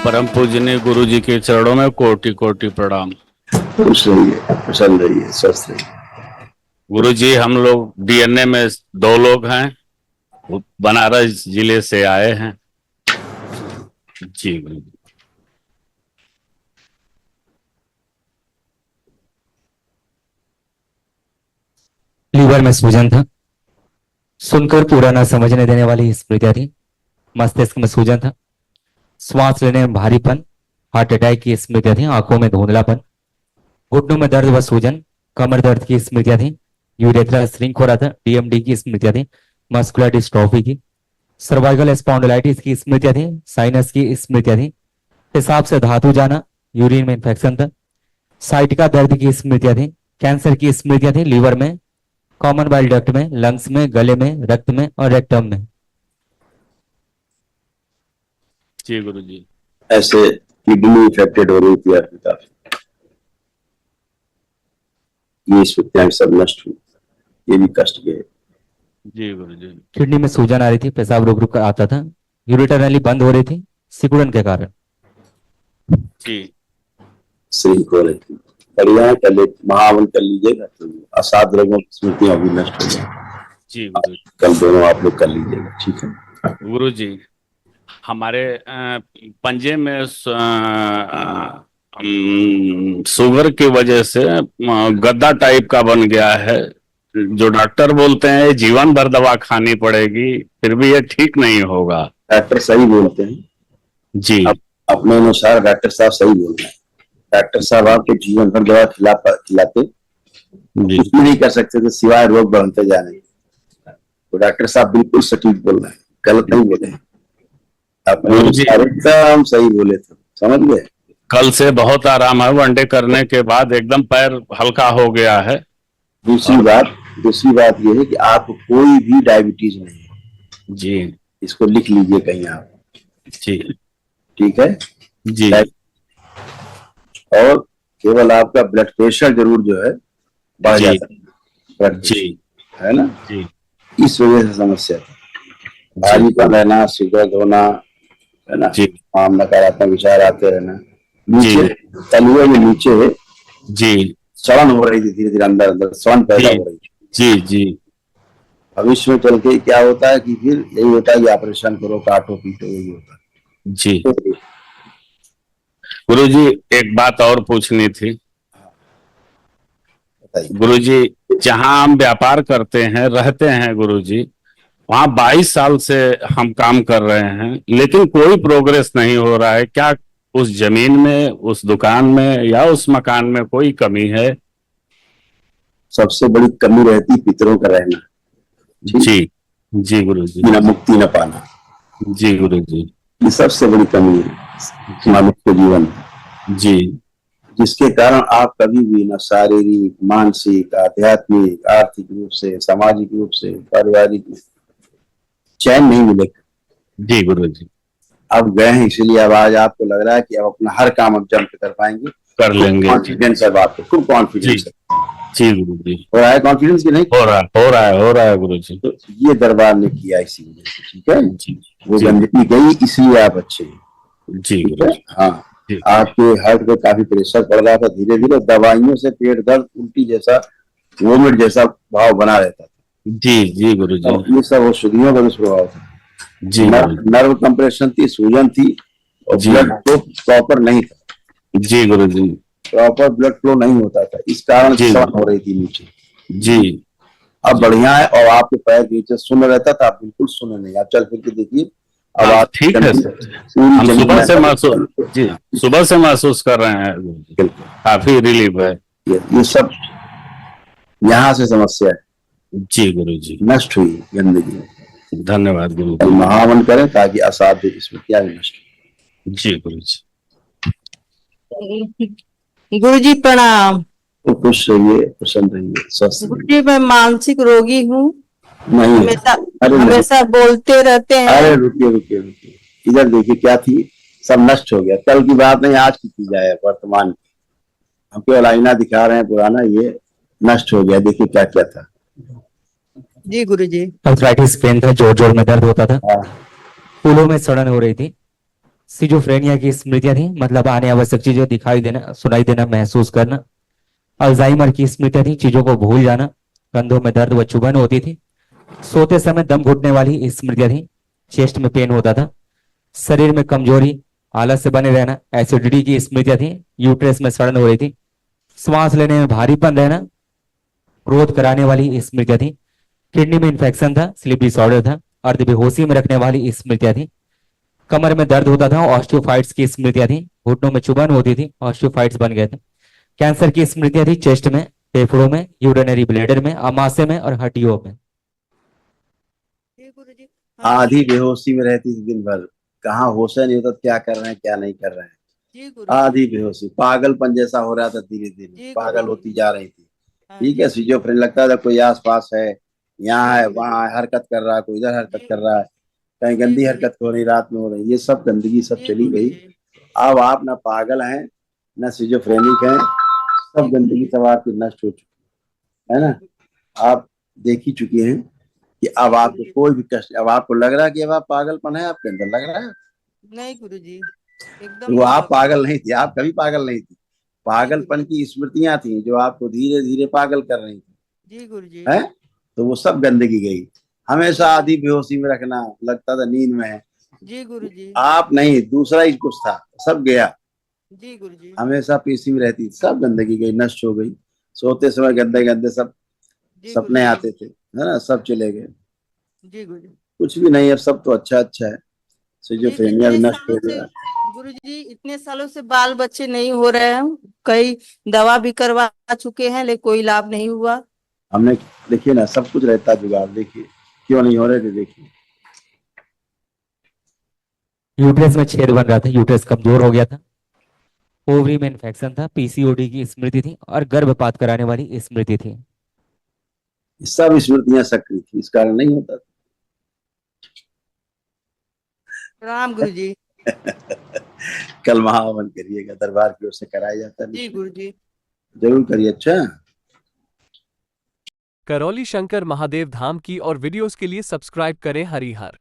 परम पूजनीय गुरु जी के चरणों में कोटि कोटि प्रणाम। खुश रहिए, प्रसन्न रहिए, स्वस्थ रहिए। गुरु जी, हम लोग डीएनए में 2 लोग हैं, वो बनारस जिले से आए हैं। जी गुरु जी। लीवर में सूजन था, सुनकर पूरा न समझने देने वाली स्मृतियां थी। मस्तिष्क में सूजन था, श्वास लेने में भारीपन, हार्ट अटैक की स्मृतियां थी। आंखों में धुंधलापन, घुटनों में दर्द व सूजन, कमर दर्द की स्मृतियां थी। यूरेथ्रा श्रिंक हो रहा था, डीएमडी की स्मृतियां थी, मस्कुलर डिस्ट्रॉफी की, सर्वाइकल स्पॉन्डिलाइटिस की स्मृतियां थी, साइनस की स्मृतियां थी, पेशाब से धातु जाना, यूरिन में इंफेक्शन था, साइटिका दर्द की स्मृतियां थी, कैंसर की स्मृतियां थी, लीवर में, कॉमन बाइल डक्ट में, लंग्स में, गले में, रक्त में और रेक्टम में। जी गुरु जी। ऐसे किडनी इफेक्टेड हो रही थी आपकी काफी, ये स्मृतियां सब नष्ट हुई, ये भी कष्ट गए। जी गुरु जी। किडनी में सूजन आ रही थी, पेशाब रुक रुक कर आता था, यूरेटर नली बंद हो रही थी सिकुड़न के कारण। जी। श्रिंक हो रही थी। बढ़िया है, कल महावन कर लीजिएगा तो असाध रोगों की स्मृतियां भी नष्ट हो जाएंगी। जी गुरु जी। कल दोनों आप लोग कर लीजिएगा, ठीक है। गुरु जी, हमारे पंजे में शुगर की वजह से गद्दा टाइप का बन गया है, जो डॉक्टर बोलते हैं जीवन भर दवा खानी पड़ेगी, फिर भी ये ठीक नहीं होगा। डॉक्टर सही बोलते हैं जी। अपने अनुसार डॉक्टर साहब सही बोल रहे हैं। डॉक्टर साहब आपको जीवन भर दवा खिलाते कुछ भी नहीं कर सकते थे सिवाय रोग बढ़ते जाने। तो डॉक्टर साहब बिल्कुल सटीक बोल रहे हैं, गलत नहीं बोले हैं, अपने अनुसार एकदम सही बोले थे, समझ गए। कल से बहुत आराम है, वनडे करने के बाद एकदम पैर हल्का हो गया है। दूसरी बात यह है कि आपको कोई भी डायबिटीज नहीं है। जी। इसको लिख लीजिए कहीं आप। जी। ठीक है जी। और केवल आपका ब्लड प्रेशर जरूर जो है बढ़ जाता है, जी है ना। जी। इस वजह से समस्या था, भारीपन रहना, सिगरेट होना, है ना, आम नकारात्मक विचार आते रहना, नीचे तलुए में नीचे जी सड़न हो रही थी, धीरे धीरे अंदर अंदर सड़न पैदा हो रही थी। जी जी। भविष्य में चल के क्या होता है कि फिर यही होता है कि ऑपरेशन करो, काटो पीटो, यही होता है। जी गुरु जी, एक बात और पूछनी थी। गुरु जी, जहाँ हम व्यापार करते हैं, रहते हैं गुरु जी, वहाँ 22 साल से हम काम कर रहे हैं, लेकिन कोई प्रोग्रेस नहीं हो रहा है। क्या उस जमीन में, उस दुकान में या उस मकान में कोई कमी है? सबसे बड़ी कमी रहती पितरों का रहना। जी जी गुरु जी। न मुक्ति न पाना। जी गुरु जी। ये सबसे बड़ी कमी है मनुष्य के जीवन में। जी। जिसके कारण आप कभी भी न शारीरिक, मानसिक, आध्यात्मिक, आर्थिक रूप से, सामाजिक रूप से, पारिवारिक चैन नहीं मिलेगा। जी गुरु जी। अब गए हैं इसलिए अब आज आपको लग रहा है कि अब अपना हर काम अब जम कर पाएंगे, कर लेंगे। कॉन्फिडेंस है आपको, खूब कॉन्फिडेंस है। जी गुरु जी। हो रहा है कॉन्फिडेंस की नहीं? हो रहा है गुरु जी। तो ये दरबार ने किया इसी वजह से, ठीक है जी। वो गंदगी गई इसलिए आप अच्छे हैं। जी गुरु जी। हाँ, आपके हार्ट पे काफी प्रेशर पड़ रहा था, धीरे धीरे दवाइयों से पेट दर्द, उल्टी जैसा, वोमिट जैसा भाव बना रहता था। जी जी गुरु जी। ये सब औषधियों का दुष्प्रभाव था। जी। नर्व कंप्रेशन थी, सूजन थी और ब्लड फ्लो प्रॉपर नहीं था। जी गुरु जी। प्रॉपर ब्लड फ्लो नहीं होता था, इस कारण सड़न हो रही थी नीचे। जी। अब बढ़िया है, और आपके पैर नीचे सुन्न रहता था, आप बिल्कुल सुन्न नहीं, आप चल फिर के देखिए अब आप ठीक है सर। हम सुबह से महसूस कर रहे हैं, काफी रिलीफ है। ये सब यहाँ से समस्या है। जी गुरु जी। नष्ट हुई गंदगी। धन्यवाद गुरु जी। महावन करें ताकि असाध्य स्मृतियां भी नष्ट हो। जी गुरु जी। गुरु जी प्रणाम। तो खुश रहिए, प्रसन्न रहिए, स्वस्थ गुरु जी मैं मानसिक रोगी हूँ, नहीं। हमेशा बोलते रहते हैं। अरे रुकिए, इधर देखिए क्या थी, सब नष्ट हो गया। कल की बात नहीं, आज की जाए, वर्तमान की। हम केवल आईना दिखा रहे हैं पुराना, ये नष्ट हो गया। देखिए क्या क्या था। जी गुरु जी। आर्थराइटिस पेन था, जोर जोर में दर्द होता था, फूलों में सड़न हो रही थी, सिजोफ्रेनिया की स्मृतियां थी, मतलब आने आवश्यक चीजें दिखाई देना, सुनाई देना, महसूस करना। अल्जाइमर की स्मृतियां थी, चीजों को भूल जाना। कंधों में दर्द व चुभन होती थी। सोते समय दम घुटने वाली स्मृतियां थी, चेस्ट में पेन होता था। शरीर में कमजोरी, आलस से बने रहना। एसिडिटी की स्मृतियां थी, यूट्रस में सड़न हो रही थी। श्वास लेने में भारीपन रहना, क्रोध कराने वाली स्मृतियां थी। किडनी में इंफेक्शन था, स्लीप डिसऑर्डर था। अर्ध बेहोशी में रखने वाली स्मृतियां थी। कमर में दर्द होता था, ऑस्टियोफाइट्स की स्मृतियां थी। घुटनों में चुभन होती थी, ऑस्टियोफाइट्स बन गए थे। कैंसर की स्मृतियां थी, चेस्ट में, फेफड़ों में, यूरिनरी ब्लैडर में, अमाशय में और हड्डियों में। जी गुरुजी। आधी बेहोशी में रहती थी दिन भर, कहाँ होश नहीं होता क्या कर रहे हैं क्या नहीं कर रहे हैं। जी गुरुजी। आधी बेहोशी, पागलपन जैसा हो रहा था, धीरे धीरे जी पागल गुरुजी। होती जा रही थी। हाँ ठीक जी। है, सिजोफ्रेनिया लगता था कोई आस पास है, यहाँ जी है गुरुजी। वहाँ है, हरकत कर रहा है, कोई इधर हरकत जी कर रहा है, कहीं जी गंदी गुरुजी। हरकत हो रही, रात में हो रही, ये सब गंदगी सब जी चली गई। गुरुजी। अब आप ना पागल हैं न सिजोफ्रेनिक हैं, सब जी गंदगी गुरुजी। सब आपकी नष्ट हो चुकी है जी ना। आप देख ही चुके हैं कि अब जी आपको गुरुजी। कोई भी कष्ट, अब आपको लग रहा है कि अब आप पागलपन है आपके अंदर, लग रहा है। नहीं गुरुजी, तो एकदम वो नहीं आप लग रहा। पागल नहीं थी, आप कभी पागल नहीं थी। जी पागलपन गुरुजी। की स्मृतियां थी जो आपको धीरे धीरे पागल कर रही थी, जी गुरुजी। है। तो वो सब गंदगी गई। हमेशा जी आधी बेहोशी में रखना, लगता था नींद में है, जी गुरुजी। आप नहीं, दूसरा ही कुछ था, सब गया। जी गुरुजी। हमेशा पीसी में रहती थी, सब गंदगी गई, नष्ट हो गई। सोते समय गंदे गंदे सब जी सपने गुरुजी। आते थे, है ना, सब चले गए। जी गुरुजी। कुछ भी नहीं, अब सब तो अच्छा अच्छा है। जी सिजोफ्रेनिया भी इतने नष्ट हो सालों से, गया। गुरुजी इतने सालों से बाल बच्चे नहीं हो रहे हैं। कई दवा भी करवा चुके हैं लेकिन कोई लाभ नहीं हुआ। हमने, देखिए ना, सब कुछ रहता है जुगाड़, देखिए क्यों नहीं हो रहे थे, देखिए। यूट्रस में छेद बन रहा था, यूट्रस कमजोर हो गया था। ओवरी में इन्फेक्शन था, पीसीओडी की स्मृति थी और गर्भपात कराने वाली स्मृति थी। सब स्मृतियां सक्रिय थी, इस कारण नहीं होता प्रणाम गुरुजी। था। कल महाहवन करिएगा, दरबार की ओर से कराया जाता है जी निःशुल्क। गुरुजी। जरूर करिए। अच्छा। करौली शंकर महादेव धाम की और वीडियोस के लिए सब्सक्राइब करें हरिहर।